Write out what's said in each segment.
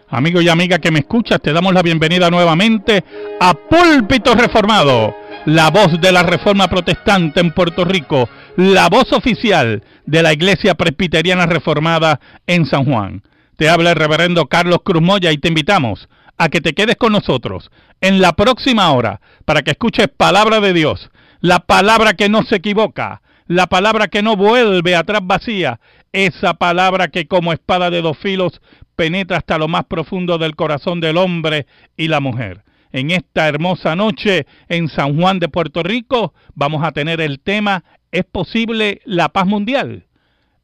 Amigo y amiga que me escuchas, te damos la bienvenida nuevamente a Púlpito Reformado, la voz de la Reforma Protestante en Puerto Rico, la voz oficial de la Iglesia Presbiteriana Reformada en San Juan. Te habla el reverendo Carlos Cruz Moya y te invitamos a que te quedes con nosotros en la próxima hora para que escuches palabra de Dios, la palabra que no se equivoca, la palabra que no vuelve atrás vacía, esa palabra que como espada de dos filos penetra hasta lo más profundo del corazón del hombre y la mujer. En esta hermosa noche en San Juan de Puerto Rico vamos a tener el tema ¿es posible la paz mundial?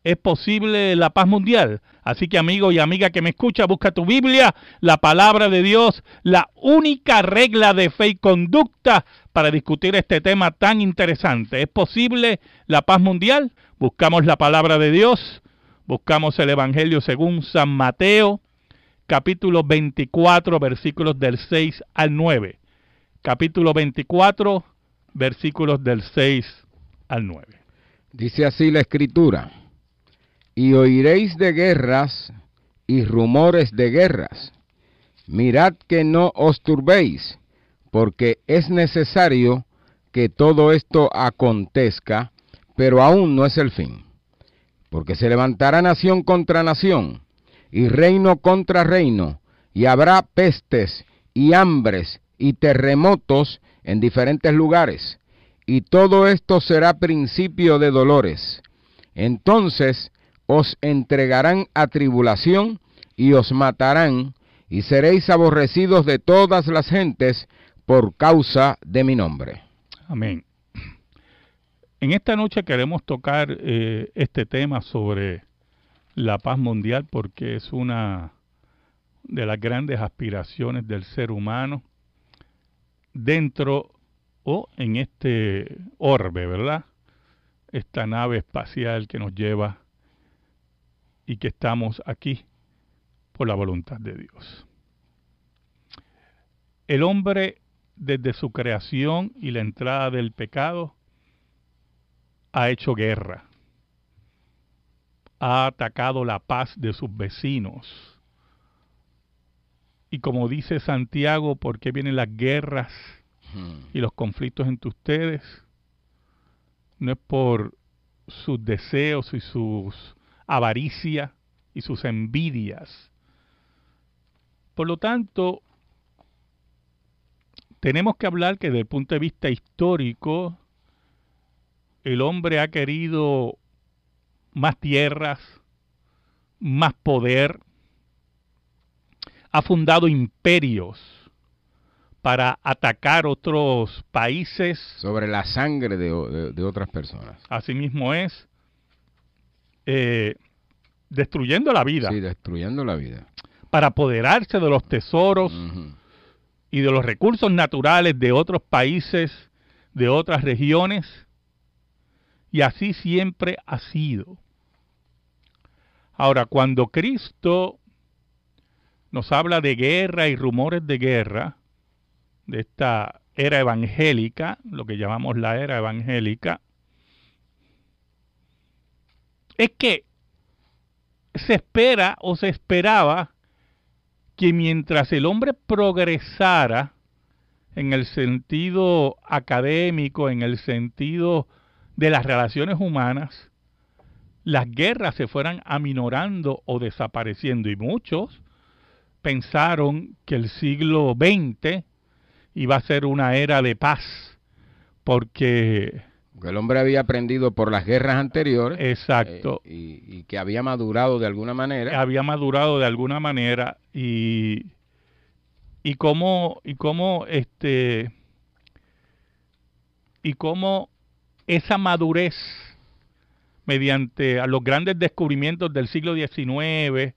¿Es posible la paz mundial? Así que amigo y amiga que me escucha, busca tu Biblia, la palabra de Dios, la única regla de fe y conducta para discutir este tema tan interesante. ¿Es posible la paz mundial? Buscamos la palabra de Dios, buscamos el Evangelio según San Mateo, capítulo 24, versículos del 6 al 9. Capítulo 24, versículos del 6 al 9. Dice así la Escritura: y oiréis de guerras y rumores de guerras. Mirad que no os turbéis, porque es necesario que todo esto acontezca, pero aún no es el fin. Porque se levantará nación contra nación, y reino contra reino, y habrá pestes y hambres y terremotos en diferentes lugares, y todo esto será principio de dolores. Entonces os entregarán a tribulación y os matarán, y seréis aborrecidos de todas las gentes por causa de mi nombre. Amén. En esta noche queremos tocar este tema sobre la paz mundial porque es una de las grandes aspiraciones del ser humano dentro o en este orbe, ¿verdad? Esta nave espacial que nos lleva y que estamos aquí por la voluntad de Dios. El hombre, desde su creación y la entrada del pecado, ha hecho guerra, ha atacado la paz de sus vecinos. Y como dice Santiago, ¿por qué vienen las guerras y los conflictos entre ustedes? No es por sus deseos y sus avaricia y sus envidias. Por lo tanto, tenemos que hablar que desde el punto de vista histórico, el hombre ha querido más tierras, más poder, ha fundado imperios para atacar otros países. Sobre la sangre de otras personas. Asimismo es. Destruyendo la vida. Sí, destruyendo la vida. Para apoderarse de los tesoros y de los recursos naturales de otros países, de otras regiones. Y así siempre ha sido. Ahora, cuando Cristo nos habla de guerra y rumores de guerra, de esta era evangélica, lo que llamamos la era evangélica, es que se espera o se esperaba que mientras el hombre progresara en el sentido académico, en el sentido de las relaciones humanas, las guerras se fueran aminorando o desapareciendo. Y muchos pensaron que el siglo XX iba a ser una era de paz, porque el hombre había aprendido por las guerras anteriores. Exacto. Y que había madurado de alguna manera. Había madurado de alguna manera y cómo esa madurez mediante a los grandes descubrimientos del siglo XIX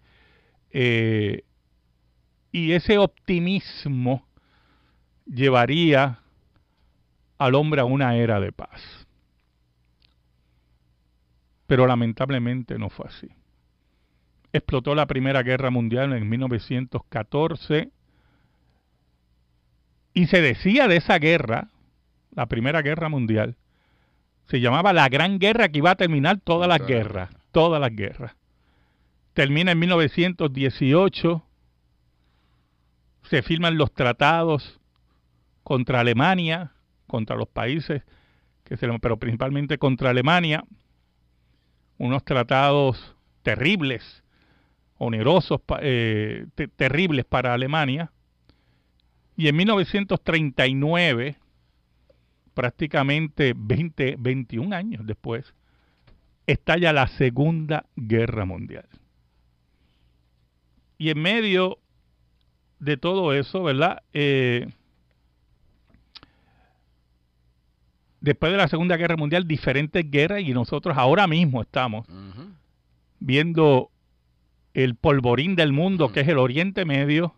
y ese optimismo llevaría al hombre a una era de paz. Pero lamentablemente no fue así. Explotó la Primera Guerra Mundial en 1914 y se decía de esa guerra, la Primera Guerra Mundial, se llamaba la Gran Guerra que iba a terminar todas las guerras. Termina en 1918 se firman los tratados contra Alemania, contra los países, pero principalmente contra Alemania, unos tratados terribles, onerosos, terribles para Alemania. Y en 1939, prácticamente 21 años después, estalla la Segunda Guerra Mundial. Y en medio de todo eso, ¿verdad? Después de la Segunda Guerra Mundial, diferentes guerras, y nosotros ahora mismo estamos viendo el polvorín del mundo, que es el Oriente Medio,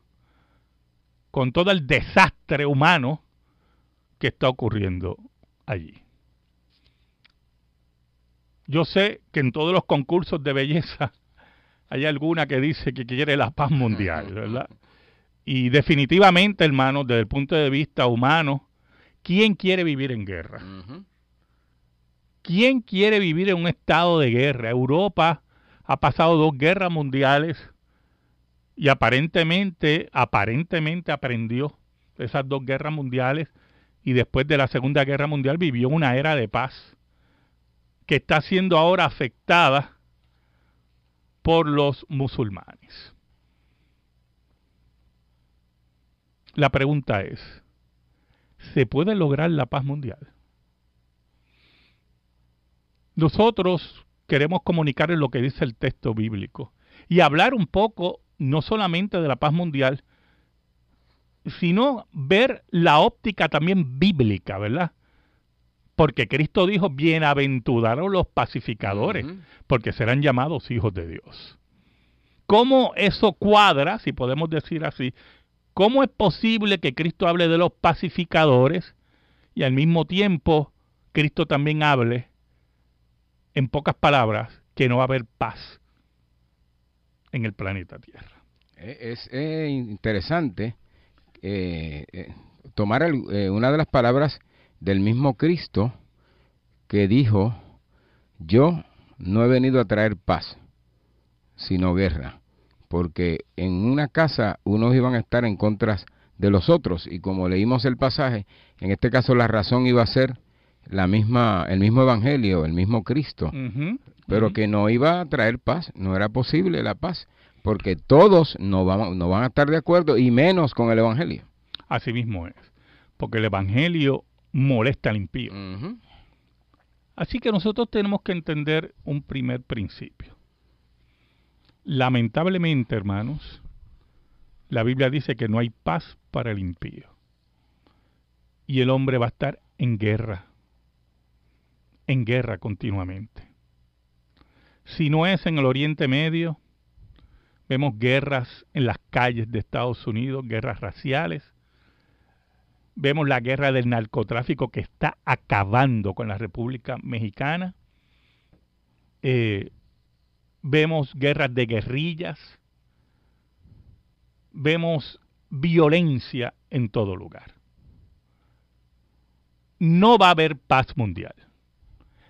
con todo el desastre humano que está ocurriendo allí. Yo sé que en todos los concursos de belleza hay alguna que dice que quiere la paz mundial, ¿verdad? Y definitivamente, hermanos, desde el punto de vista humano, ¿quién quiere vivir en guerra? ¿Quién quiere vivir en un estado de guerra? Europa ha pasado 2 guerras mundiales y aparentemente aprendió de esas 2 guerras mundiales, y después de la Segunda Guerra Mundial vivió una era de paz que está siendo ahora afectada por los musulmanes. La pregunta es, ¿se puede lograr la paz mundial? Nosotros queremos comunicar lo que dice el texto bíblico y hablar un poco no solamente de la paz mundial, sino ver la óptica también bíblica, ¿verdad? Porque Cristo dijo, bienaventurados los pacificadores, porque serán llamados hijos de Dios. ¿Cómo eso cuadra, si podemos decir así? ¿Cómo es posible que Cristo hable de los pacificadores y al mismo tiempo Cristo también hable, en pocas palabras, que no va a haber paz en el planeta Tierra? Es interesante tomar una de las palabras del mismo Cristo, que dijo, yo no he venido a traer paz, sino guerra, porque en una casa unos iban a estar en contra de los otros, y como leímos el pasaje, en este caso la razón iba a ser el mismo evangelio, el mismo Cristo, pero que no iba a traer paz, no era posible la paz, porque todos no van a estar de acuerdo, y menos con el evangelio. Así mismo es, porque el evangelio molesta al impío. Así que nosotros tenemos que entender un primer principio. Lamentablemente, hermanos, la Biblia dice que no hay paz para el impío. Y el hombre va a estar en guerra continuamente. Si no es en el Oriente Medio, vemos guerras en las calles de Estados Unidos, guerras raciales. Vemos la guerra del narcotráfico que está acabando con la República Mexicana. Vemos guerras de guerrillas. Vemos violencia en todo lugar. No va a haber paz mundial.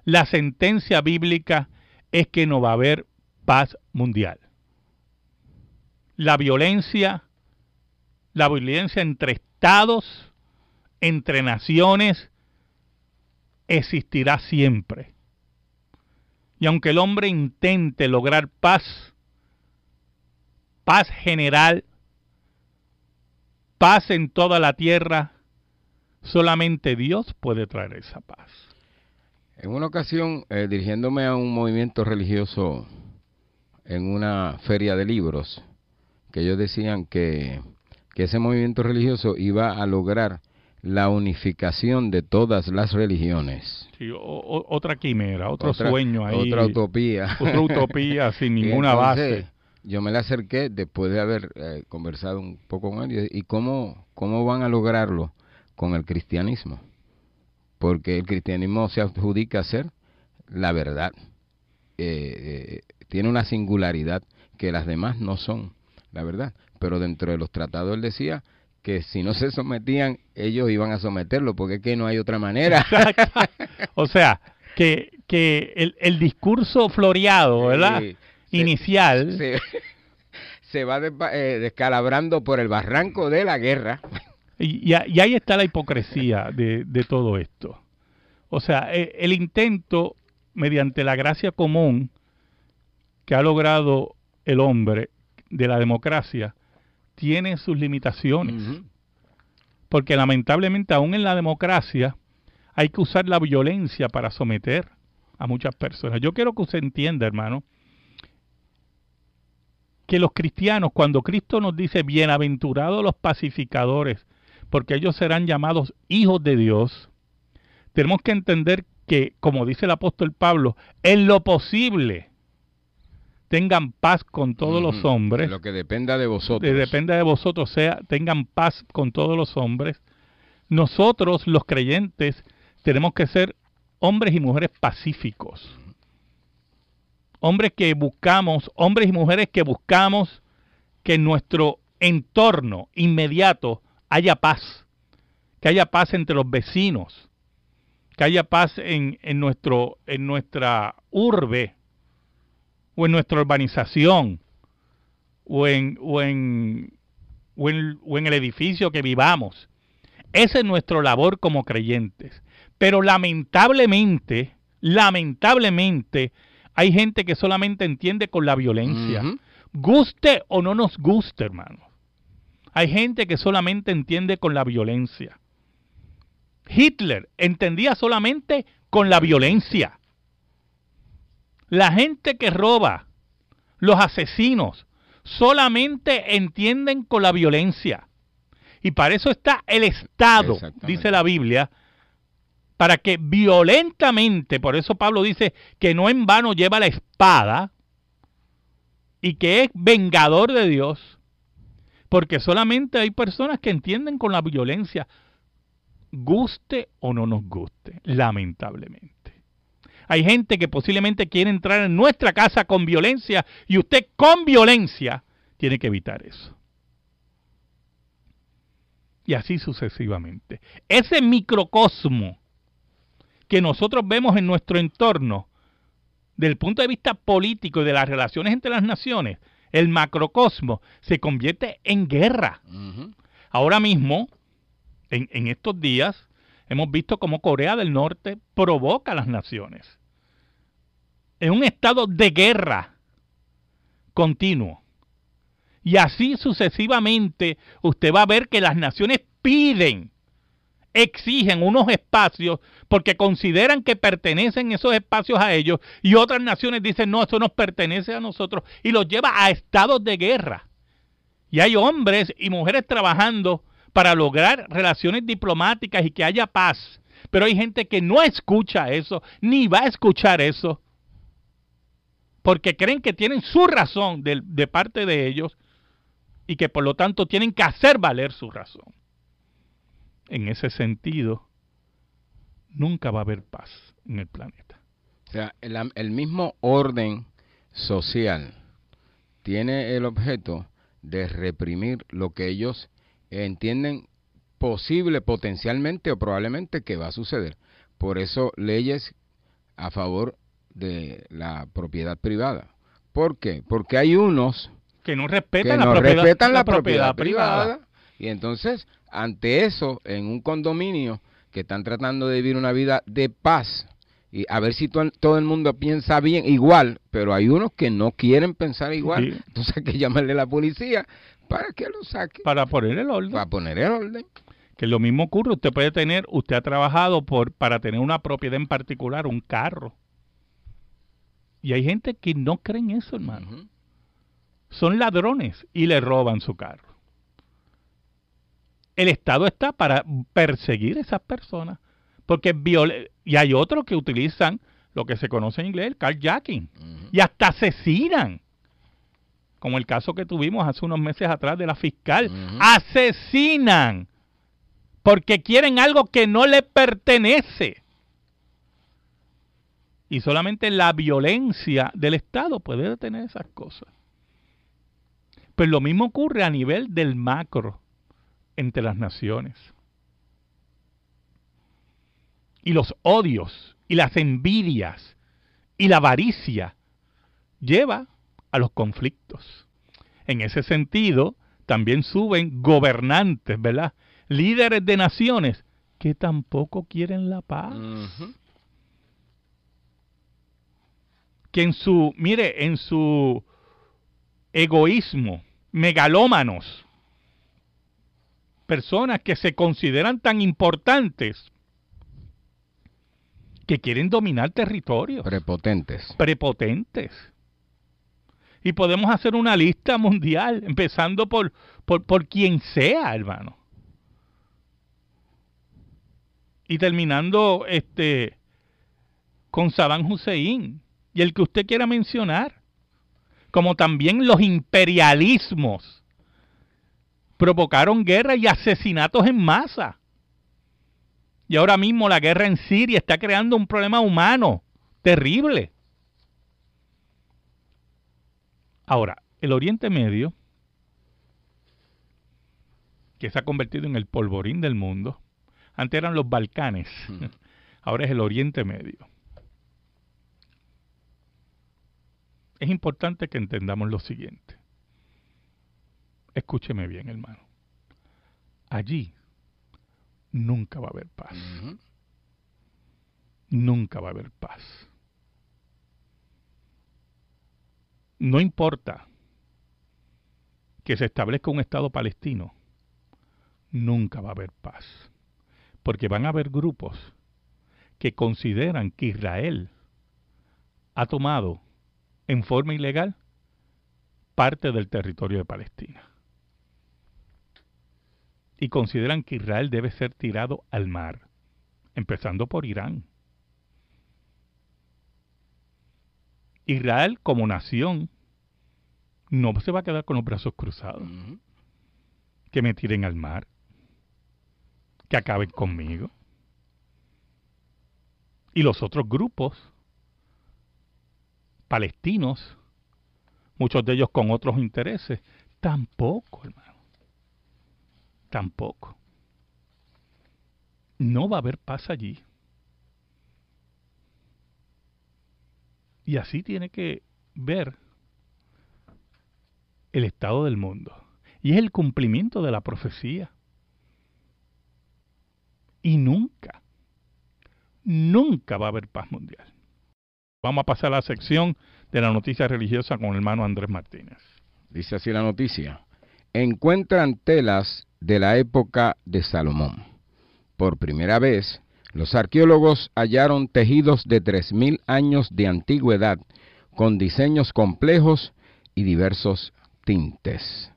La sentencia bíblica es que no va a haber paz mundial. La violencia entre estados, entre naciones, existirá siempre. Y aunque el hombre intente lograr paz general, paz en toda la tierra, solamente Dios puede traer esa paz. En una ocasión, dirigiéndome a un movimiento religioso en una feria de libros, que ellos decían que ese movimiento religioso iba a lograr la unificación de todas las religiones. Sí, otra quimera, otro sueño ahí. Otra utopía. Otra utopía sin ninguna entonces, base. Yo me le acerqué después de haber conversado un poco con ellos. ¿Y cómo van a lograrlo con el cristianismo? Porque el cristianismo se adjudica a ser la verdad. Tiene una singularidad que las demás no son la verdad. Pero dentro de los tratados él decía que si no se sometían, ellos iban a someterlo, porque es que no hay otra manera. O sea, que el discurso floreado, ¿verdad? Inicial, se va descalabrando por el barranco de la guerra. Y ahí está la hipocresía de todo esto. O sea, el intento, mediante la gracia común que ha logrado el hombre de la democracia, tiene sus limitaciones. Uh-huh. Porque lamentablemente aún en la democracia hay que usar la violencia para someter a muchas personas. Yo quiero que usted entienda, hermano, que los cristianos, cuando Cristo nos dice, bienaventurados los pacificadores, porque ellos serán llamados hijos de Dios, tenemos que entender que, como dice el apóstol Pablo, en lo posible tengan paz con todos los hombres. Lo que dependa de vosotros. Dependa de vosotros, tengan paz con todos los hombres. Nosotros, los creyentes, tenemos que ser hombres y mujeres pacíficos. Hombres y mujeres que buscamos que en nuestro entorno inmediato haya paz. Que haya paz entre los vecinos. Que haya paz en nuestra urbe, o en nuestra urbanización, o en el edificio que vivamos. Esa es nuestra labor como creyentes. Pero lamentablemente, hay gente que solamente entiende con la violencia. Uh-huh. Guste o no nos guste, hermano. Hay gente que solamente entiende con la violencia. Hitler entendía solamente con la violencia. La gente que roba, los asesinos, solamente entienden con la violencia. Y para eso está el Estado, dice la Biblia, para que violentamente, por eso Pablo dice que no en vano lleva la espada y que es vengador de Dios, porque solamente hay personas que entienden con la violencia, guste o no nos guste, lamentablemente. Hay gente que posiblemente quiere entrar en nuestra casa con violencia y usted con violencia tiene que evitar eso. Y así sucesivamente. Ese microcosmo que nosotros vemos en nuestro entorno, desde el punto de vista político y de las relaciones entre las naciones, el macrocosmo se convierte en guerra. Uh-huh. Ahora mismo, en estos días, hemos visto cómo Corea del Norte provoca a las naciones en un estado de guerra continuo. Y así sucesivamente usted va a ver que las naciones exigen unos espacios porque consideran que pertenecen esos espacios a ellos, y otras naciones dicen, no, eso nos pertenece a nosotros, y los lleva a estados de guerra. Y hay hombres y mujeres trabajando para lograr relaciones diplomáticas y que haya paz. Pero hay gente que no escucha eso, ni va a escuchar eso, porque creen que tienen su razón de parte de ellos y que por lo tanto tienen que hacer valer su razón. En ese sentido, nunca va a haber paz en el planeta. O sea, el mismo orden social tiene el objeto de reprimir lo que ellos entienden posible, potencialmente o probablemente que va a suceder. Por eso leyes a favor de la propiedad privada. ¿Por qué? Porque hay unos que no respetan la propiedad privada. Y entonces, ante eso, en un condominio que están tratando de vivir una vida de paz, y a ver si todo el mundo piensa bien, igual, pero hay unos que no quieren pensar igual, sí. Entonces hay que llamarle a la policía para que lo saque. Para poner el orden. Para poner el orden. Que lo mismo ocurre, usted ha trabajado para tener una propiedad en particular, un carro. Y hay gente que no cree en eso, hermano. Uh-huh. Son ladrones y le roban su carro. El Estado está para perseguir a esas personas. Porque y hay otros que utilizan lo que se conoce en inglés, el carjacking. Uh-huh. Y hasta asesinan. Como el caso que tuvimos hace unos meses atrás de la fiscal. Uh-huh. Asesinan. Porque quieren algo que no le pertenece. Y solamente la violencia del Estado puede detener esas cosas. Pues lo mismo ocurre a nivel del macro entre las naciones. Y los odios, y las envidias, y la avaricia lleva a los conflictos. En ese sentido, también suben gobernantes, ¿verdad? Líderes de naciones que tampoco quieren la paz. Que en su egoísmo, megalómanos, personas que se consideran tan importantes, que quieren dominar territorios. Prepotentes. Y podemos hacer una lista mundial, empezando por quien sea, hermano. Y terminando con Saddam Hussein y el que usted quiera mencionar. Como también los imperialismos provocaron guerra y asesinatos en masa. Y ahora mismo la guerra en Siria está creando un problema humano terrible. Ahora, el Oriente Medio, que se ha convertido en el polvorín del mundo, antes eran los Balcanes, ahora es el Oriente Medio. Es importante que entendamos lo siguiente. Escúcheme bien, hermano. Allí nunca va a haber paz. Nunca va a haber paz. No importa que se establezca un Estado palestino, nunca va a haber paz. Porque van a haber grupos que consideran que Israel ha tomado en forma ilegal parte del territorio de Palestina. Y consideran que Israel debe ser tirado al mar, empezando por Irán. Israel como nación no se va a quedar con los brazos cruzados. Que me tiren al mar, que acaben conmigo. Y los otros grupos palestinos, muchos de ellos con otros intereses, tampoco, hermano. Tampoco. No va a haber paz allí. Y así tiene que ver el estado del mundo. Y es el cumplimiento de la profecía. Y nunca va a haber paz mundial. Vamos a pasar a la sección de la noticia religiosa con el hermano Andrés Martínez. Dice así la noticia. Encuentran telas de la época de Salomón. Por primera vez, los arqueólogos hallaron tejidos de 3000 años de antigüedad con diseños complejos y diversos tintes.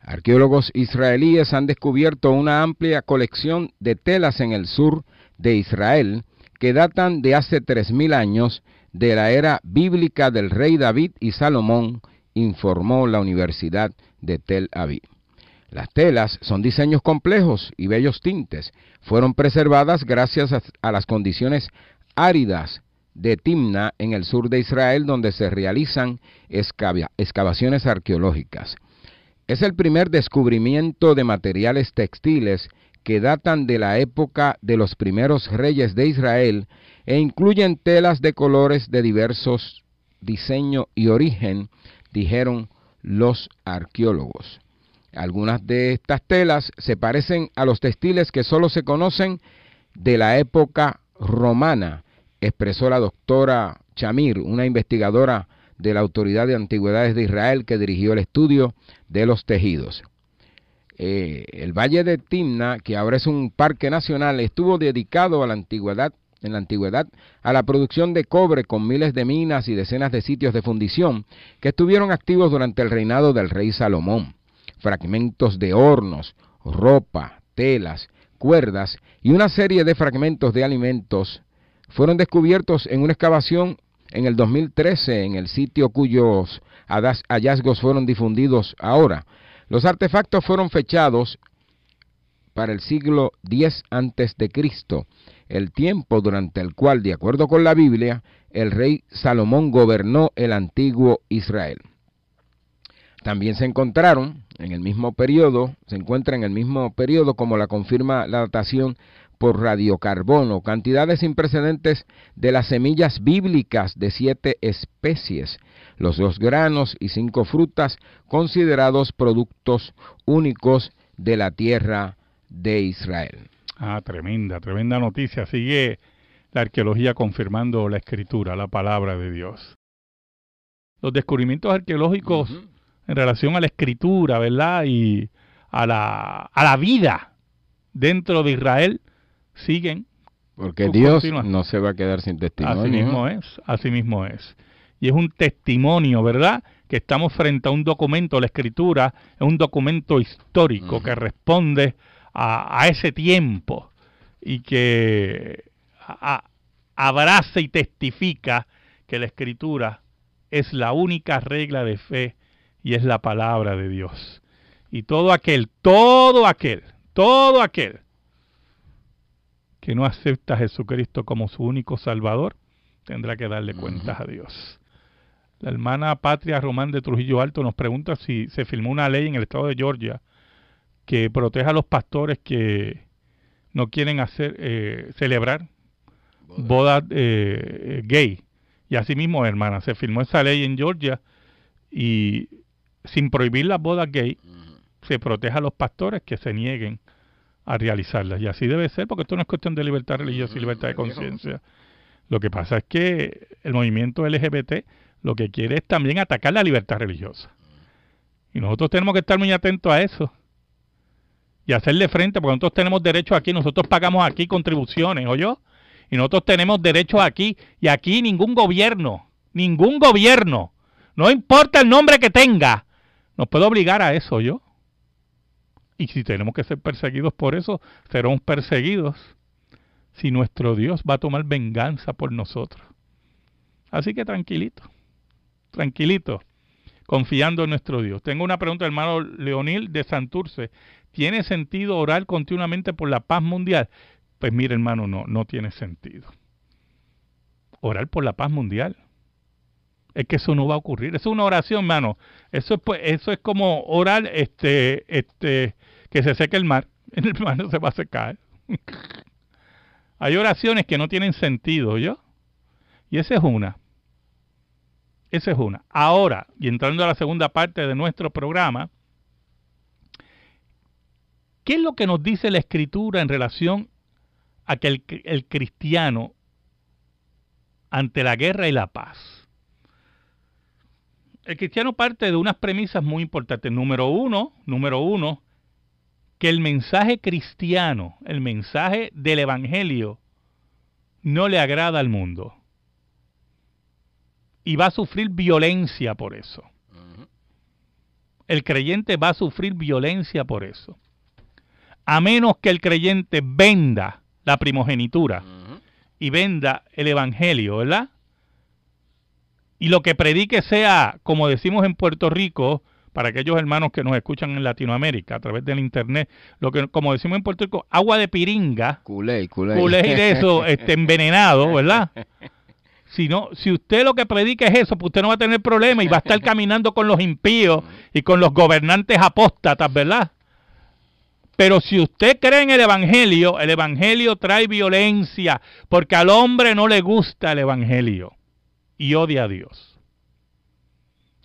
Arqueólogos israelíes han descubierto una amplia colección de telas en el sur de Israel que datan de hace 3000 años de la era bíblica del rey David y Salomón, informó la Universidad de Tel Aviv. Las telas son diseños complejos y bellos tintes. Fueron preservadas gracias a las condiciones áridas de Timna en el sur de Israel, donde se realizan excavaciones arqueológicas. Es el primer descubrimiento de materiales textiles que datan de la época de los primeros reyes de Israel e incluyen telas de colores de diversos diseño y origen, dijeron los arqueólogos. Algunas de estas telas se parecen a los textiles que solo se conocen de la época romana, expresó la doctora Chamir, una investigadora de la Autoridad de Antigüedades de Israel que dirigió el estudio de los tejidos. El Valle de Timna, que ahora es un parque nacional, estuvo dedicado a la antigüedad, en la antigüedad a la producción de cobre con miles de minas y decenas de sitios de fundición que estuvieron activos durante el reinado del rey Salomón. Fragmentos de hornos, ropa, telas, cuerdas y una serie de fragmentos de alimentos fueron descubiertos en una excavación en el 2013 en el sitio cuyos hallazgos fueron difundidos ahora. Los artefactos fueron fechados para el siglo X a.C., el tiempo durante el cual, de acuerdo con la Biblia, el rey Salomón gobernó el antiguo Israel. También se encuentra en el mismo periodo, como la confirma la datación por radiocarbono, cantidades sin precedentes de las semillas bíblicas de 7 especies, los 2 granos y 5 frutas, considerados productos únicos de la tierra de Israel. Tremenda noticia. Sigue la arqueología confirmando la escritura, la palabra de Dios. Los descubrimientos arqueológicos en relación a la escritura, ¿verdad? Y a la vida dentro de Israel siguen. Porque Dios no se va a quedar sin testimonio. Así mismo es. Y es un testimonio, ¿verdad? Que estamos frente a un documento, la escritura es un documento histórico que responde a ese tiempo y que abraza y testifica que la escritura es la única regla de fe y es la palabra de Dios. Y todo aquel que no acepta a Jesucristo como su único Salvador, tendrá que darle cuentas a Dios. La hermana Patria Román de Trujillo Alto nos pregunta si se firmó una ley en el estado de Georgia que proteja a los pastores que no quieren celebrar bodas gay. Y así mismo, hermana, se firmó esa ley en Georgia y sin prohibir las bodas gay, se protege a los pastores que se nieguen a realizarlas. Y así debe ser, porque esto no es cuestión de libertad religiosa y libertad de conciencia. Lo que pasa es que el movimiento LGBT lo que quiere es también atacar la libertad religiosa. Y nosotros tenemos que estar muy atentos a eso y hacerle frente, porque nosotros tenemos derechos aquí, nosotros pagamos aquí contribuciones, ¿oyó? Y nosotros tenemos derechos aquí, y aquí ningún gobierno, no importa el nombre que tenga, nos puede obligar a eso, ¿oyó? Y si tenemos que ser perseguidos por eso, seremos perseguidos si nuestro Dios va a tomar venganza por nosotros. Así que tranquilito, confiando en nuestro Dios. Tengo una pregunta del hermano Leonil de Santurce. ¿Tiene sentido orar continuamente por la paz mundial? Pues mire, hermano, no tiene sentido. Orar por la paz mundial. Es que eso no va a ocurrir. Eso es una oración, hermano. Eso es como orar que se seque el mar. El mar no se va a secar. Hay oraciones que no tienen sentido, ¿yo? Y esa es una. Ahora, y entrando a la segunda parte de nuestro programa, ¿qué es lo que nos dice la Escritura en relación a que el cristiano ante la guerra y la paz? El cristiano parte de unas premisas muy importantes. Número uno, que el mensaje cristiano, el mensaje del Evangelio, no le agrada al mundo. Y va a sufrir violencia por eso. El creyente va a sufrir violencia por eso. A menos que el creyente venda la primogenitura y venda el Evangelio, ¿verdad? Y lo que predique sea, como decimos en Puerto Rico, para aquellos hermanos que nos escuchan en Latinoamérica a través del internet, como decimos en Puerto Rico, agua de piringa, culé de eso, envenenado, ¿verdad? Si usted lo que predica es eso, pues usted no va a tener problema y va a estar caminando con los impíos y con los gobernantes apóstatas, ¿verdad? Pero si usted cree en el Evangelio trae violencia, porque al hombre no le gusta el Evangelio y odia a Dios.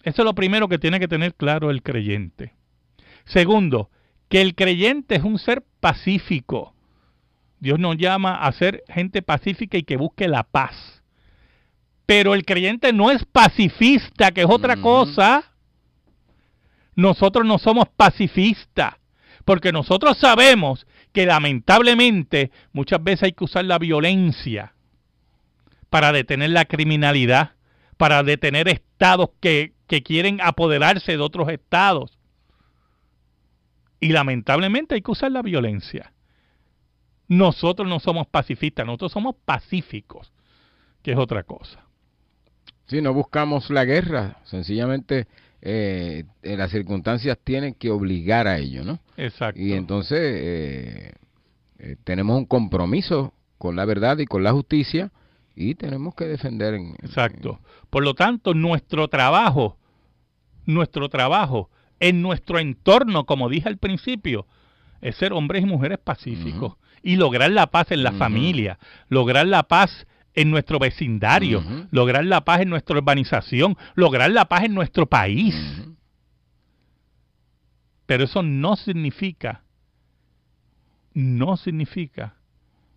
Eso es lo primero que tiene que tener claro el creyente. Segundo, que el creyente es un ser pacífico. Dios nos llama a ser gente pacífica y que busque la paz. Pero el creyente no es pacifista, que es otra cosa. Nosotros no somos pacifistas, porque nosotros sabemos que lamentablemente muchas veces hay que usar la violencia para detener la criminalidad, para detener estados que quieren apoderarse de otros estados. Y lamentablemente hay que usar la violencia. Nosotros no somos pacifistas, nosotros somos pacíficos, que es otra cosa. Sí, no buscamos la guerra, sencillamente las circunstancias tienen que obligar a ello, ¿no? Exacto. Y entonces tenemos un compromiso con la verdad y con la justicia y tenemos que defender. Exacto. Por lo tanto, nuestro trabajo en nuestro entorno, como dije al principio, es ser hombres y mujeres pacíficos y lograr la paz en la familia, lograr la paz en nuestro vecindario, lograr la paz en nuestra urbanización, lograr la paz en nuestro país. Pero eso no significa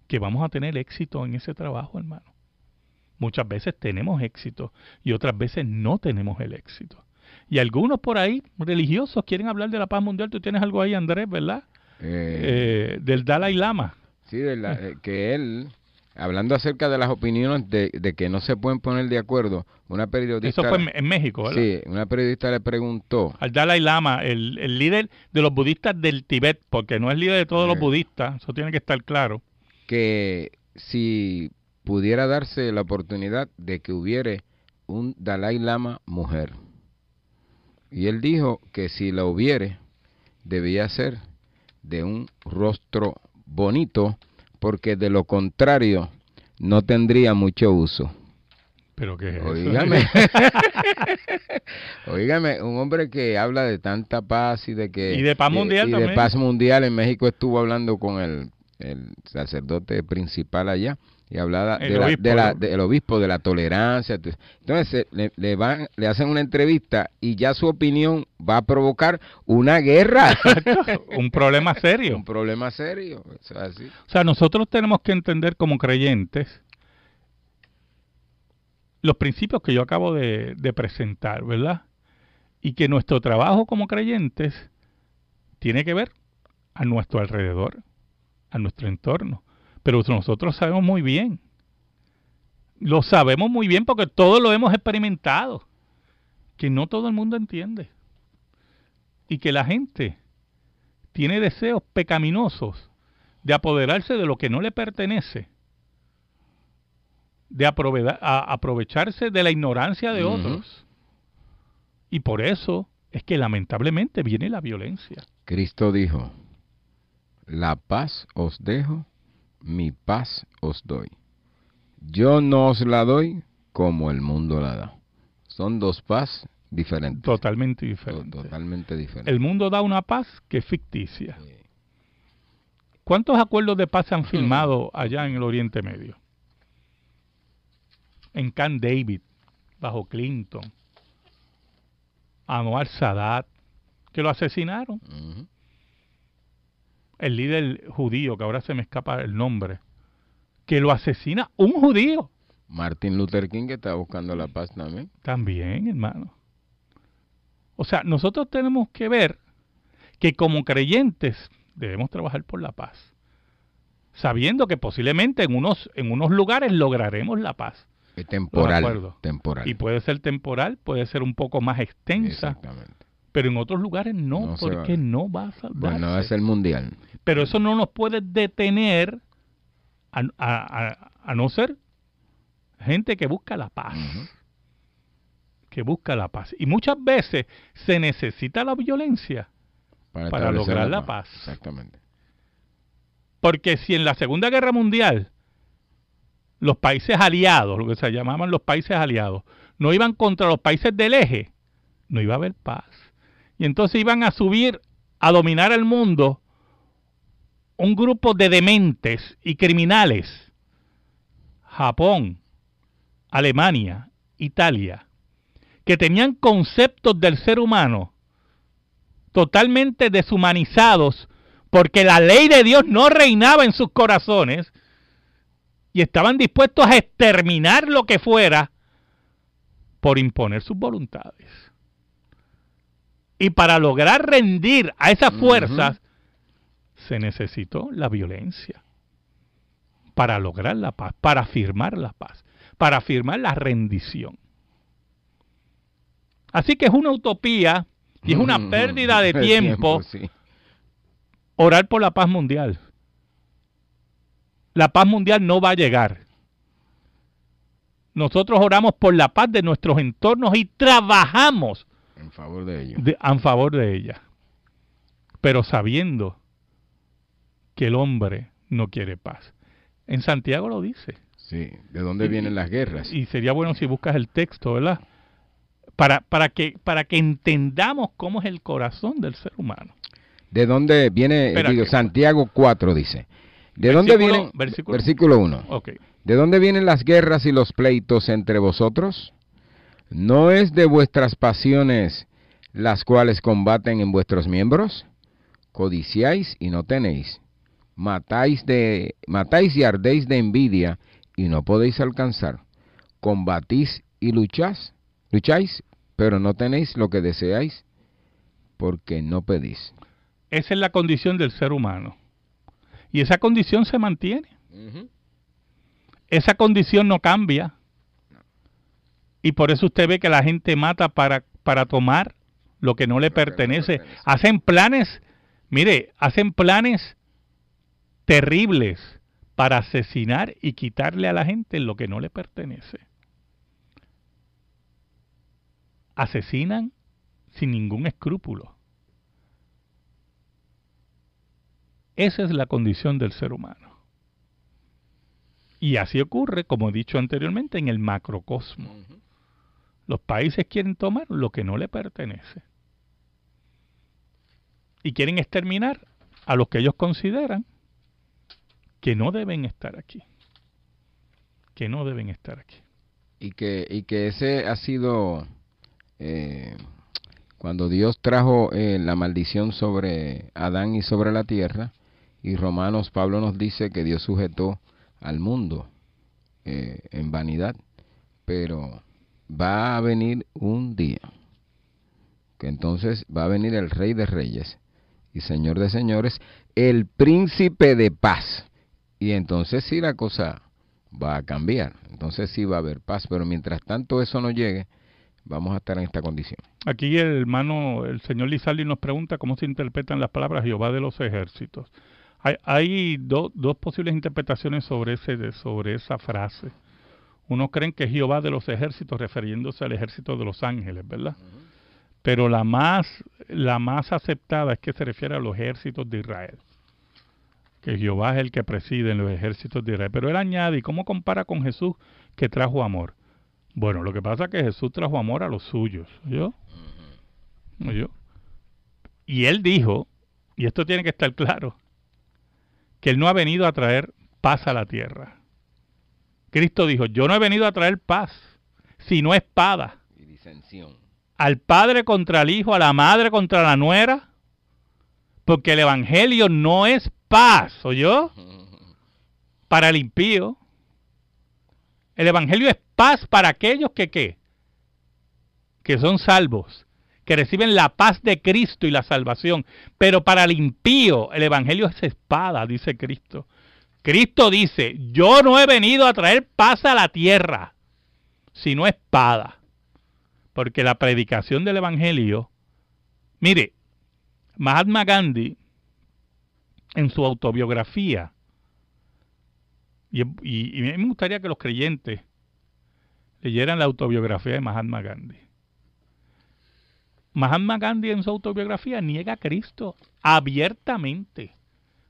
que vamos a tener éxito en ese trabajo, hermano. Muchas veces tenemos éxito y otras veces no tenemos el éxito. Y algunos por ahí, religiosos, quieren hablar de la paz mundial. Tú tienes algo ahí, Andrés, ¿verdad? Del Dalai Lama. Sí, que él, hablando acerca de las opiniones de que no se pueden poner de acuerdo, una periodista... Eso fue en México, ¿verdad? Sí, una periodista le preguntó... Al Dalai Lama, el líder de los budistas del Tíbet, porque no es líder de todos los budistas, eso tiene que estar claro. Que si pudiera darse la oportunidad de que hubiere un Dalai Lama mujer. Y él dijo que si la hubiere, debía ser de un rostro bonito, porque de lo contrario no tendría mucho uso. ¿Pero qué es eso? Óigame, un hombre que habla de tanta paz y de que... Y de paz mundial también. De paz mundial. En México estuvo hablando con el sacerdote principal allá y hablaba del obispo, de la tolerancia. Entonces le hacen una entrevista y ya su opinión va a provocar una guerra. Un problema serio. Un problema serio. Eso es así. O sea, nosotros tenemos que entender como creyentes los principios que yo acabo de presentar, ¿verdad? Y que nuestro trabajo como creyentes tiene que ver a nuestro alrededor, a nuestro entorno. Pero nosotros sabemos muy bien, lo sabemos muy bien porque todos lo hemos experimentado, que no todo el mundo entiende. Y que la gente tiene deseos pecaminosos de apoderarse de lo que no le pertenece, de aprovecharse de la ignorancia de otros. Y por eso es que lamentablemente viene la violencia. Cristo dijo: la paz os dejo, mi paz os doy. Yo no os la doy como el mundo la da. Son dos paz diferentes. Totalmente diferentes. Totalmente diferentes. El mundo da una paz que es ficticia. ¿Cuántos acuerdos de paz se han firmado allá en el Oriente Medio? En Camp David, bajo Clinton, Anwar Sadat, que lo asesinaron. El líder judío, que ahora se me escapa el nombre, que lo asesina un judío. Martin Luther King, que está buscando la paz también. También, hermano. O sea, nosotros tenemos que ver que como creyentes debemos trabajar por la paz, sabiendo que posiblemente en unos lugares lograremos la paz. Es temporal. Y puede ser temporal, puede ser un poco más extensa. Exactamente. Pero en otros lugares no porque no va a salvarse. Bueno, es el mundial. Pero eso no nos puede detener a no ser gente que busca la paz. Que busca la paz. Y muchas veces se necesita la violencia para lograr la paz. Exactamente. Porque si en la Segunda Guerra Mundial los países aliados, lo que se llamaban los países aliados, no iban contra los países del eje, no iba a haber paz. Y entonces iban a subir a dominar el mundo un grupo de dementes y criminales. Japón, Alemania, Italia, que tenían conceptos del ser humano totalmente deshumanizados porque la ley de Dios no reinaba en sus corazones y estaban dispuestos a exterminar lo que fuera por imponer sus voluntades. Y para lograr rendir a esas fuerzas se necesitó la violencia para lograr la paz, para firmar la paz, para firmar la rendición. Así que es una utopía y es una pérdida de tiempo orar por la paz mundial. La paz mundial no va a llegar. Nosotros oramos por la paz de nuestros entornos y trabajamos en favor de ella. En favor de ella. Pero sabiendo que el hombre no quiere paz. En Santiago lo dice. Sí, ¿de dónde vienen las guerras? Y sería bueno si buscas el texto, ¿verdad? Para que entendamos cómo es el corazón del ser humano. ¿De dónde viene? Espérate. Santiago 4 dice. ¿De dónde vienen? Versículo 1. Okay. ¿De dónde vienen las guerras y los pleitos entre vosotros? ¿No es de vuestras pasiones las cuales combaten en vuestros miembros? Codiciáis y no tenéis. Matáis y ardéis de envidia y no podéis alcanzar. Combatís y lucháis, pero no tenéis lo que deseáis, porque no pedís. Esa es la condición del ser humano. Y esa condición se mantiene. Esa condición no cambia. Y por eso usted ve que la gente mata para tomar lo que no le pertenece. Hacen planes, hacen planes terribles para asesinar y quitarle a la gente lo que no le pertenece. Asesinan sin ningún escrúpulo. Esa es la condición del ser humano. Y así ocurre, como he dicho anteriormente, en el macrocosmo. Los países quieren tomar lo que no le pertenece. Y quieren exterminar a los que ellos consideran que no deben estar aquí. Que no deben estar aquí. Y que ese ha sido... cuando Dios trajo la maldición sobre Adán y sobre la tierra, y Romanos, Pablo nos dice que Dios sujetó al mundo en vanidad, pero va a venir un día, que entonces va a venir el Rey de Reyes y Señor de Señores, el Príncipe de Paz, y entonces sí la cosa va a cambiar, entonces sí va a haber paz, pero mientras tanto eso no llegue, vamos a estar en esta condición. Aquí el señor Lizaldi nos pregunta cómo se interpretan las palabras Jehová de los ejércitos. Hay dos posibles interpretaciones sobre esa frase. Unos creen que es Jehová de los ejércitos, refiriéndose al ejército de los ángeles, ¿verdad? Pero la más aceptada es que se refiere a los ejércitos de Israel. Que Jehová es el que preside en los ejércitos de Israel. Pero él añade, ¿y cómo compara con Jesús que trajo amor? Bueno, lo que pasa es que Jesús trajo amor a los suyos, ¿oyó? Y él dijo, y esto tiene que estar claro, que él no ha venido a traer paz a la tierra. Cristo dijo, yo no he venido a traer paz, sino espada. Y disensión. Al padre contra el hijo, a la madre contra la nuera, porque el evangelio no es paz, ¿oyó? Para el impío. El evangelio es paz para aquellos que son salvos, que reciben la paz de Cristo y la salvación. Pero para el impío, el evangelio es espada, dice Cristo. Cristo dice, yo no he venido a traer paz a la tierra, sino espada. Porque la predicación del evangelio, mire, Mahatma Gandhi, en su autobiografía, y me gustaría que los creyentes leyeran la autobiografía de Mahatma Gandhi. Mahatma Gandhi en su autobiografía niega a Cristo abiertamente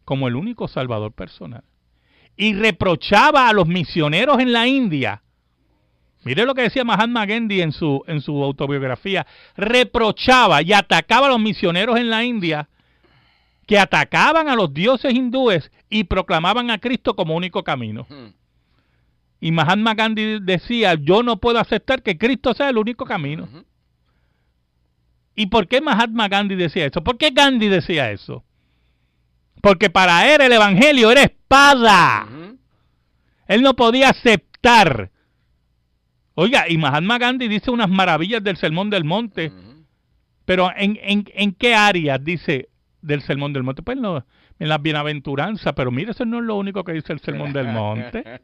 como el único salvador personal. Y reprochaba a los misioneros en la India. Mire lo que decía Mahatma Gandhi en su autobiografía. Reprochaba y atacaba a los misioneros en la India que atacaban a los dioses hindúes y proclamaban a Cristo como único camino. Y Mahatma Gandhi decía, yo no puedo aceptar que Cristo sea el único camino. ¿Y por qué Mahatma Gandhi decía eso? ¿Por qué Gandhi decía eso? Porque para él el evangelio era espada. Él no podía aceptar. Oiga, y Mahatma Gandhi dice unas maravillas del Sermón del Monte. Pero ¿en qué áreas dice del Sermón del Monte? Pues no, en las bienaventuranzas. Pero mire, eso no es lo único que dice el Sermón del Monte.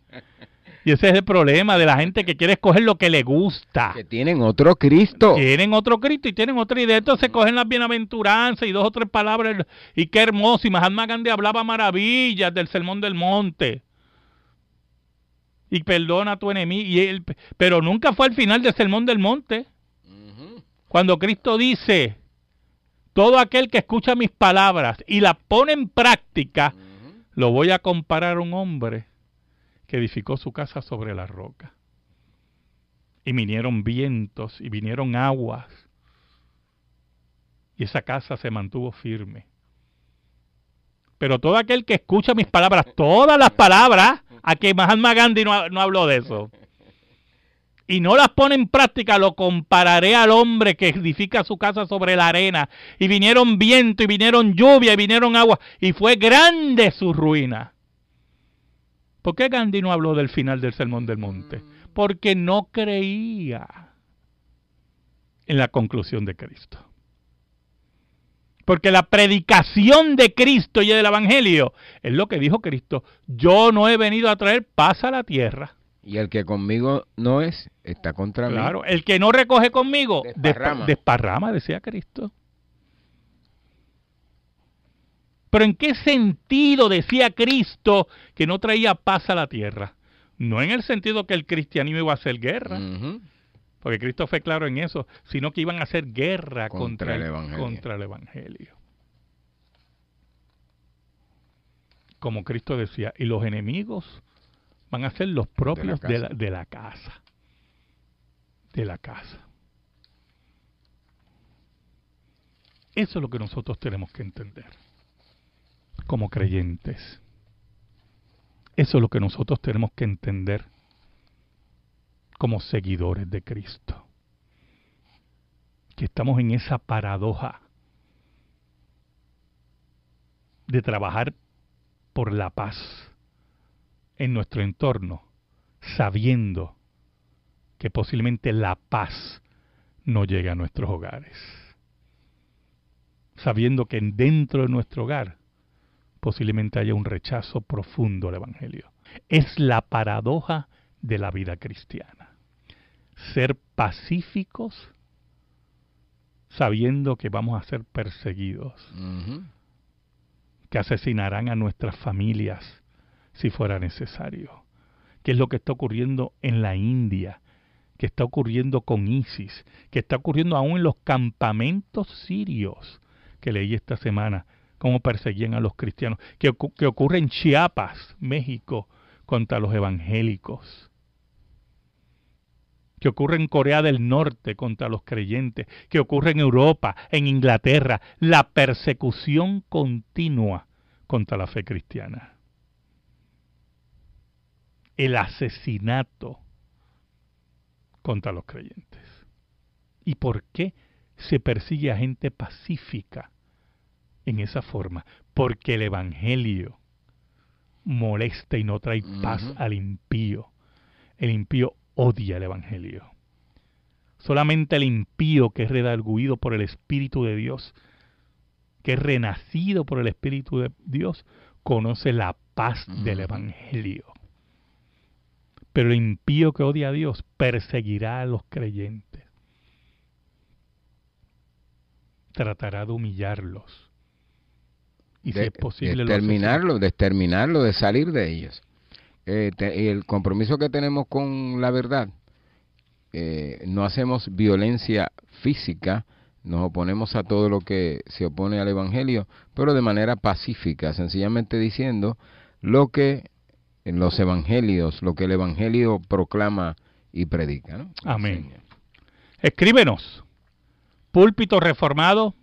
Y ese es el problema de la gente que quiere escoger lo que le gusta. Que tienen otro Cristo. Tienen otro Cristo y tienen otra idea. Entonces cogen las bienaventuranzas y 2 o 3 palabras. Y qué hermoso. Y Mahatma Gandhi hablaba maravillas del Sermón del Monte. Y perdona a tu enemigo. Pero nunca fue al final del Sermón del Monte. Cuando Cristo dice, todo aquel que escucha mis palabras y las pone en práctica, lo voy a comparar a un hombre que edificó su casa sobre la roca. Y vinieron vientos y vinieron aguas. Y esa casa se mantuvo firme. Pero todo aquel que escucha mis palabras, todas las palabras, a que Mahatma Gandhi no habló de eso, y no las pone en práctica, lo compararé al hombre que edifica su casa sobre la arena, y vinieron viento, y vinieron lluvia, y vinieron agua, y fue grande su ruina. ¿Por qué Gandhi no habló del final del Sermón del Monte? Porque no creía en la conclusión de Cristo. Porque la predicación de Cristo y del Evangelio es lo que dijo Cristo. Yo no he venido a traer paz a la tierra. Y el que conmigo no es, está contra mí. Claro, el que no recoge conmigo, desparrama. Desparrama, decía Cristo. Pero ¿en qué sentido decía Cristo que no traía paz a la tierra? No en el sentido que el cristianismo iba a hacer guerra, porque Cristo fue claro en eso, sino que iban a hacer guerra contra el Evangelio. Como Cristo decía, y los enemigos van a ser los propios de la casa. De la casa. Eso es lo que nosotros tenemos que entender como creyentes. Eso es lo que nosotros tenemos que entender como seguidores de Cristo. Que estamos en esa paradoja de trabajar por la paz en nuestro entorno, sabiendo que posiblemente la paz no llegue a nuestros hogares. Sabiendo que dentro de nuestro hogar posiblemente haya un rechazo profundo al Evangelio. Es la paradoja de la vida cristiana. Ser pacíficos sabiendo que vamos a ser perseguidos, que asesinarán a nuestras familias si fuera necesario. ¿Qué es lo que está ocurriendo en la India? ¿Qué está ocurriendo con ISIS? ¿Qué está ocurriendo aún en los campamentos sirios que leí esta semana? Cómo perseguían a los cristianos, que ocurre en Chiapas, México, contra los evangélicos, que ocurre en Corea del Norte contra los creyentes, que ocurre en Europa, en Inglaterra, la persecución continua contra la fe cristiana, el asesinato contra los creyentes. ¿Y por qué se persigue a gente pacífica en esa forma? Porque el Evangelio molesta y no trae paz al impío. El impío odia el Evangelio. Solamente el impío que es redarguido por el Espíritu de Dios, que es renacido por el Espíritu de Dios, conoce la paz del Evangelio. Pero el impío que odia a Dios perseguirá a los creyentes. Tratará de humillarlos. Y si es posible determinarlo, de salir de ellos. El compromiso que tenemos con la verdad, no hacemos violencia física, nos oponemos a todo lo que se opone al Evangelio, pero de manera pacífica, sencillamente diciendo lo que en los Evangelios, lo que el Evangelio proclama y predica, ¿no? Amén. Escríbenos, Púlpito Reformado,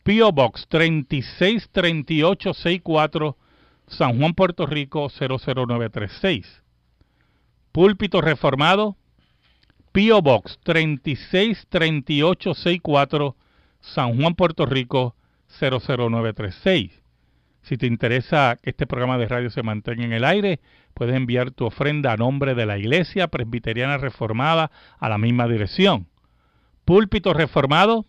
P.O. Box 363864, San Juan, Puerto Rico 00936. Púlpito Reformado, P.O. Box 363864, San Juan, Puerto Rico 00936. Si te interesa que este programa de radio se mantenga en el aire, puedes enviar tu ofrenda a nombre de la Iglesia Presbiteriana Reformada a la misma dirección. Púlpito Reformado,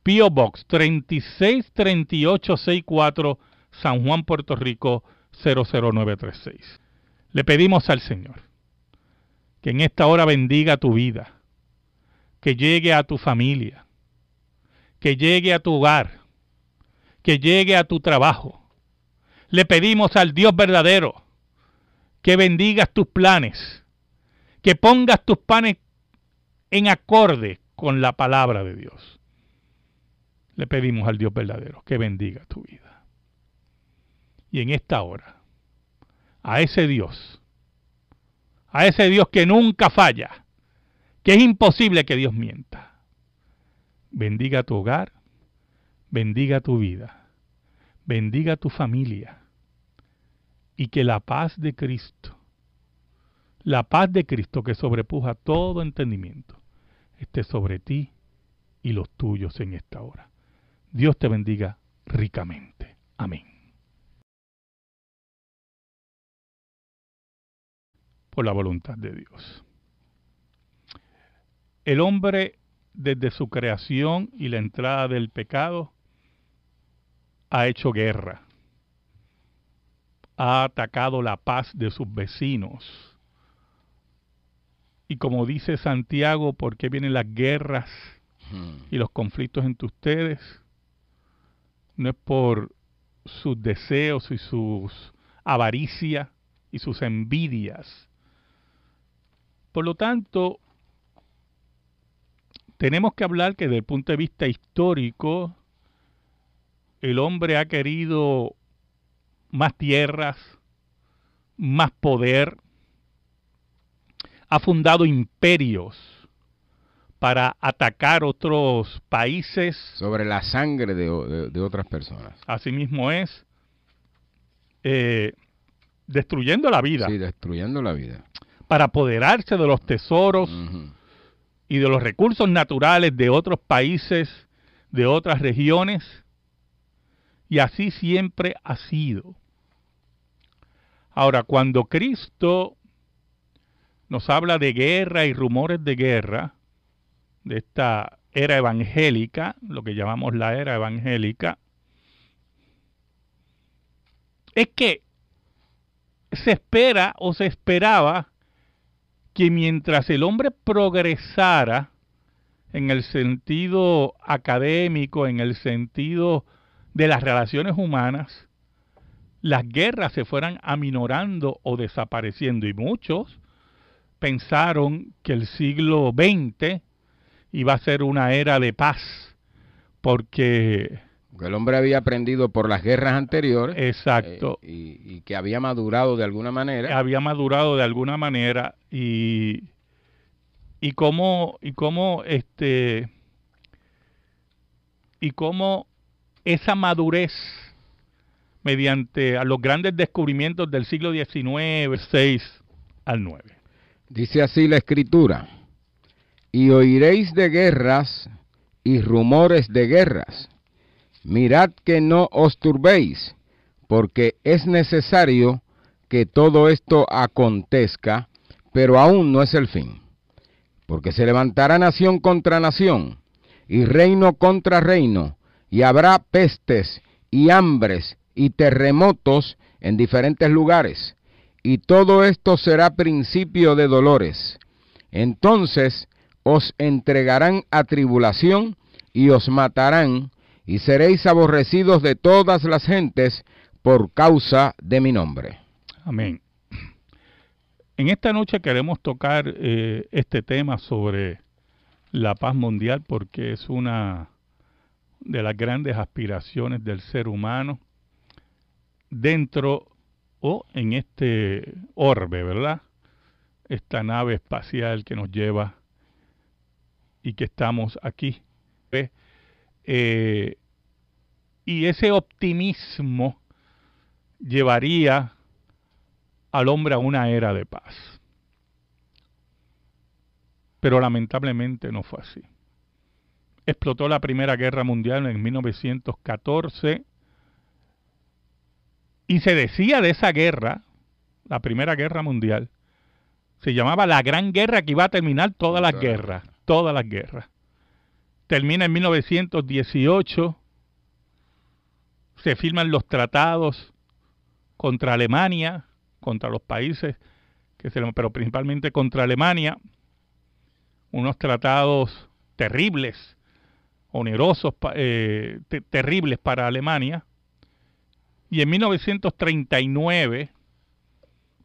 P.O. Box 363864, San Juan, Puerto Rico 00936. Le pedimos al Señor que en esta hora bendiga tu vida, que llegue a tu familia, que llegue a tu hogar, que llegue a tu trabajo. Le pedimos al Dios verdadero que bendigas tus planes, que pongas tus planes en acorde con la palabra de Dios. Le pedimos al Dios verdadero que bendiga tu vida. Y en esta hora, a ese Dios que nunca falla, que es imposible que Dios mienta, bendiga tu hogar, bendiga tu vida, bendiga a tu familia y que la paz de Cristo que sobrepuja todo entendimiento, esté sobre ti y los tuyos en esta hora. Dios te bendiga ricamente. Amén. Por la voluntad de Dios. El hombre, desde su creación y la entrada del pecado, ha hecho guerra. Ha atacado la paz de sus vecinos. Y como dice Santiago, ¿por qué vienen las guerras y los conflictos entre ustedes? No es por sus deseos y sus avaricias y sus envidias. Por lo tanto, tenemos que hablar que desde el punto de vista histórico, el hombre ha querido más tierras, más poder, ha fundado imperios para atacar otros países. Sobre la sangre de otras personas. Asimismo es, destruyendo la vida. Sí, destruyendo la vida. Para apoderarse de los tesoros y de los recursos naturales de otros países, de otras regiones. Y así siempre ha sido. Ahora, cuando Cristo nos habla de guerra y rumores de guerra, de esta era evangélica, lo que llamamos la era evangélica, es que se espera o se esperaba que mientras el hombre progresara en el sentido académico, en el sentido de las relaciones humanas, las guerras se fueran aminorando o desapareciendo. Y muchos pensaron que el siglo XX iba a ser una era de paz, porque el hombre había aprendido por las guerras anteriores. Exacto. Y que había madurado de alguna manera. Había madurado de alguna manera y cómo esa madurez mediante a los grandes descubrimientos del siglo XIX, 6 al 9. Dice así la Escritura: y oiréis de guerras y rumores de guerras. Mirad que no os turbéis, porque es necesario que todo esto acontezca, pero aún no es el fin. Porque se levantará nación contra nación, y reino contra reino, y habrá pestes y hambres y terremotos en diferentes lugares, y todo esto será principio de dolores. Entonces os entregarán a tribulación y os matarán, y seréis aborrecidos de todas las gentes por causa de mi nombre. Amén. En esta noche queremos tocar este tema sobre la paz mundial, porque es una de las grandes aspiraciones del ser humano dentro o en este orbe, ¿verdad? Esta nave espacial que nos lleva y que estamos aquí. Y ese optimismo llevaría al hombre a una era de paz. Pero lamentablemente no fue así. Explotó la Primera Guerra Mundial en 1914 y se decía de esa guerra, la Primera Guerra Mundial, se llamaba la Gran Guerra, que iba a terminar todas las guerras. Termina en 1918, se firman los tratados contra Alemania, contra los países, pero principalmente contra Alemania, unos tratados terribles, onerosos, terribles para Alemania. Y en 1939,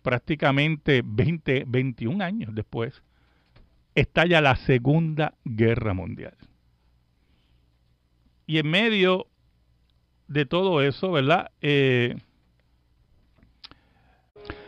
prácticamente 21 años después, estalla la Segunda Guerra Mundial. Y en medio de todo eso, ¿verdad?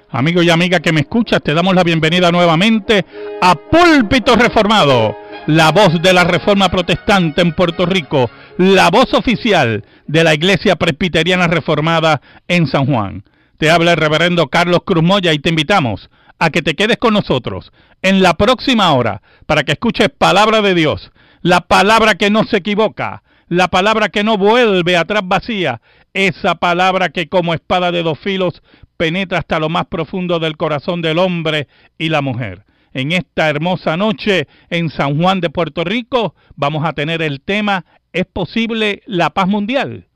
Amigo y amiga que me escuchas, te damos la bienvenida nuevamente a Púlpito Reformado, la voz de la Reforma Protestante en Puerto Rico, la voz oficial de la Iglesia Presbiteriana Reformada en San Juan. Te habla el reverendo Carlos Cruz Moya y te invitamos a que te quedes con nosotros en la próxima hora para que escuches palabra de Dios, la palabra que no se equivoca, la palabra que no vuelve atrás vacía, esa palabra que como espada de dos filos penetra hasta lo más profundo del corazón del hombre y la mujer. En esta hermosa noche en San Juan de Puerto Rico vamos a tener el tema ¿es posible la paz mundial?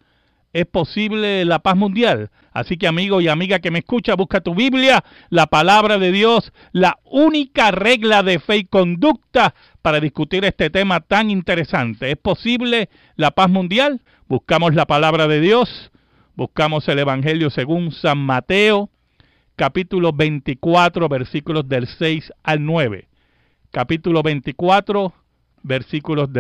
¿Es posible la paz mundial? Así que amigo y amiga que me escucha, busca tu Biblia, la palabra de Dios, la única regla de fe y conducta para discutir este tema tan interesante. ¿Es posible la paz mundial? Buscamos la palabra de Dios, buscamos el Evangelio según San Mateo, capítulo 24, versículos del 6 al 9. Capítulo 24, versículos del